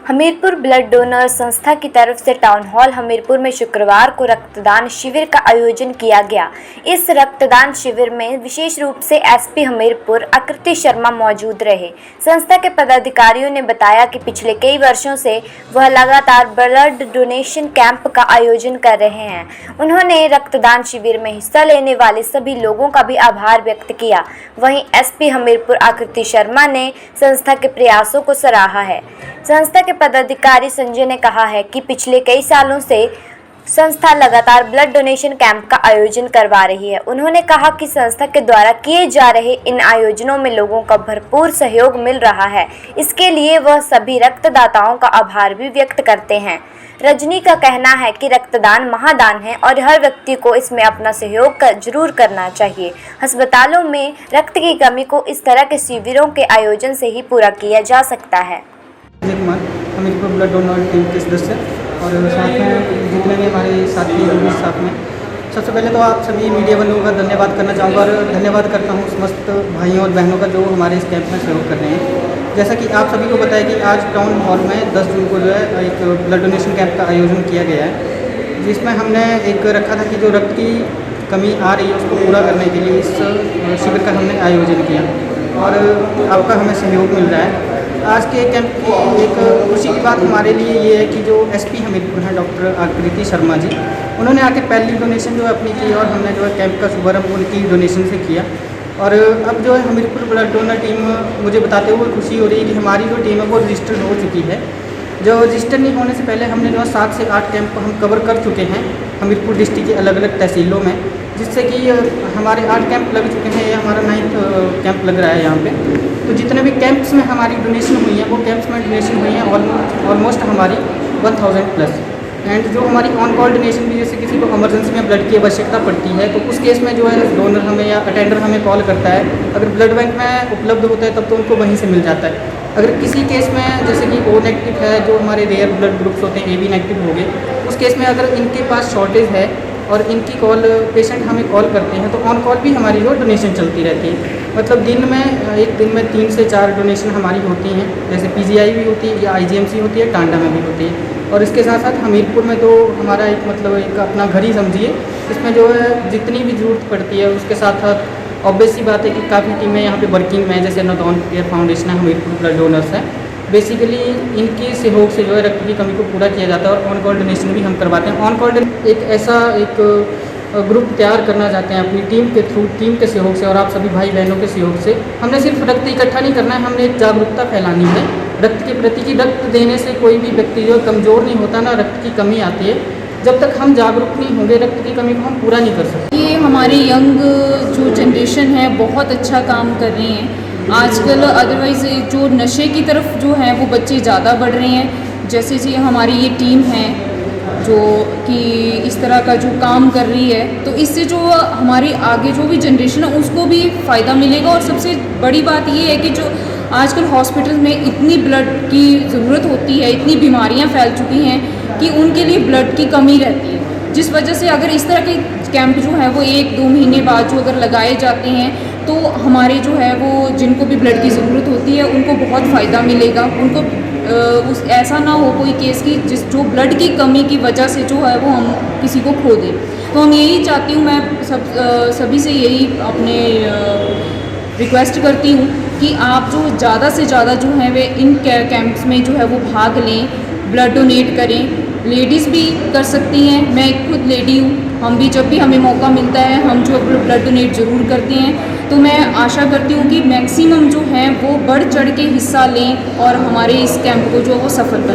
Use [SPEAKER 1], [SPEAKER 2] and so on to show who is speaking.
[SPEAKER 1] Hamirpur blood donor संस्था की तरफ से टाउन हॉल हमीरपुर में शुक्रवार को रक्तदान शिविर का आयोजन किया गया। इस रक्तदान शिविर में विशेष रूप से एसपी हमीरपुर आकृति शर्मा मौजूद रहे। संस्था के पदाधिकारियों ने बताया कि पिछले कई वर्षों से वह लगातार ब्लड डोनेशन कैंप का आयोजन कर रहे हैं। उन्होंने रक्तदान शिविर में हिस्सा लेने वाले सभी लोगों का भी आभार व्यक्त किया। वहीं एसपी हमीरपुर आकृति शर्मा ने संस्था के प्रयासों को सराहा है। संस्था के पदाधिकारी संजय ने कहा है कि पिछले कई सालों से संस्था लगातार ब्लड डोनेशन कैंप का आयोजन करवा रही है। उन्होंने कहा कि संस्था के द्वारा किए जा रहे इन आयोजनों में लोगों का भरपूर सहयोग मिल रहा है। इसके लिए वह सभी रक्तदाताओं का आभार भी व्यक्त करते हैं। रजनी का कहना है कि रक्तदान महादान है और हर व्यक्ति को इसमें अपना सहयोग जरूर करना चाहिए। अस्पतालों में रक्त की कमी को इस तरह के शिविरों के आयोजन से ही पूरा किया जा सकता है।
[SPEAKER 2] Kumar Hamirpur blood donor team के सदस्य और साथ में जितने भी हमारे साथी हैं साथ में, सबसे पहले तो आप सभी मीडिया वालों का धन्यवाद करना चाहूँगा और धन्यवाद करता हूँ समस्त भाइयों और बहनों का जो हमारे इस कैंप में सहयोग कर रहे हैं। जैसा कि आप सभी को पता है कि आज टाउन हॉल में 10 जून को जो है एक ब्लड डोनेशन कैंप का आयोजन किया गया है, जिसमें हमने एक रखा था कि जो रक्त की कमी आ रही है उसको पूरा करने के लिए इस शिविर का हमने आयोजन किया और आपका हमें सहयोग मिल रहा है। आज के कैंप की एक खुशी की बात हमारे लिए ये है कि जो एसपी हमीरपुर हैं डॉक्टर आकृति शर्मा जी, उन्होंने आके पहली डोनेशन जो है अपनी की और हमने जो है कैंप का शुभारंभ उनकी डोनेशन से किया। और अब जो है हमीरपुर ब्लड डोनर टीम मुझे बताते हुए खुशी हो रही है कि हमारी जो टीम है वो रजिस्टर्ड हो चुकी है। जो रजिस्टर नहीं होने से पहले हमने जो है 7 से 8 कैंप हम कवर कर चुके हैं हमीरपुर डिस्ट्रिक्ट की अलग अलग तहसीलों में, जिससे कि हमारे 8 कैंप लग चुके हैं। ये हमारा 9th कैंप लग रहा है यहाँ पे। तो जितने भी कैंप्स में हमारी डोनेशन हुई है वो कैंप्स में डोनेशन हुई है ऑलमोस्ट हमारी 1000 प्लस। एंड जो हमारी ऑन कॉल डोनेशन भी, जैसे किसी को इमरजेंसी में ब्लड की आवश्यकता पड़ती है तो उस केस में जो है डोनर हमें या अटेंडर हमें कॉल करता है। अगर ब्लड बैंक में उपलब्ध होता है तब तो उनको वहीं से मिल जाता है। अगर किसी केस में जैसे कि O नेगेटिव है, जो हमारे रेयर ब्लड ग्रुप्स होते हैं AB नेगेटिव हो गए, उस केस में अगर इनके पास शॉर्टेज है और इनकी कॉल पेशेंट हमें कॉल करते हैं तो ऑन कॉल भी हमारी जो डोनेशन चलती रहती है। मतलब एक दिन में 3 से 4 डोनेशन हमारी होती हैं, जैसे PGI भी होती है या IGMC होती है, टांडा में भी होती है। और इसके साथ साथ हमीरपुर में तो हमारा एक अपना घर ही समझिए, इसमें जो है जितनी भी ज़रूरत पड़ती है उसके साथ साथ ऑब्वियस सी बात है कि काफ़ी टीमें यहाँ पे वर्किंग में, जैसे नॉन केयर फाउंडेशन है, हमीरपुर ब्लड डोनर्स है। बेसिकली इनके सहयोग से जो है रक्त की कमी को पूरा किया जाता है और ऑन कॉल डोनेशन भी हम करवाते हैं। ऑन कॉल एक ऐसा ग्रुप तैयार करना चाहते हैं अपनी टीम के थ्रू, टीम के सहयोग से और आप सभी भाई बहनों के सहयोग से। हमने सिर्फ रक्त इकट्ठा नहीं करना है, हमने एक जागरूकता फैलानी है रक्त के प्रति कि रक्त देने से कोई भी व्यक्ति जो कमज़ोर नहीं होता, ना रक्त की कमी आती है। जब तक हम जागरूक नहीं होंगे रक्त की कमी को हम पूरा नहीं कर सकते।
[SPEAKER 3] ये हमारी यंग जो जनरेशन है बहुत अच्छा काम कर रही हैं आजकल। अदरवाइज़ जो नशे की तरफ जो है वो बच्चे ज़्यादा बढ़ रहे हैं। जैसे जी हमारी ये टीम है जो कि इस तरह का जो काम कर रही है, तो इससे जो हमारी आगे जो भी जनरेशन है उसको भी फ़ायदा मिलेगा। और सबसे बड़ी बात ये है कि जो आजकल हॉस्पिटल में इतनी ब्लड की ज़रूरत होती है, इतनी बीमारियां फैल चुकी हैं कि उनके लिए ब्लड की कमी रहती है, जिस वजह से अगर इस तरह के कैंप जो है वो 1-2 महीने बाद जो अगर लगाए जाते हैं तो हमारे जो है वो जिनको भी ब्लड की ज़रूरत होती है उनको बहुत फ़ायदा मिलेगा। उनको ऐसा ना हो कोई केस की जो ब्लड की कमी की वजह से जो है वो हम किसी को खो दें। तो हम यही चाहती हूँ, मैं सभी से यही अपने रिक्वेस्ट करती हूँ कि आप जो ज़्यादा से ज़्यादा जो है वे इन कैंप्स में जो है वो भाग लें, ब्लड डोनेट करें। लेडीज़ भी कर सकती हैं, मैं खुद लेडी हूँ, हम भी जब भी हमें मौका मिलता है हम जो ब्लड डोनेट ज़रूर करते हैं। तो मैं आशा करती हूँ कि मैक्सिमम जो हैं वो बढ़ चढ़ के हिस्सा लें और हमारे इस कैंप को जो वो सफल बनाएं।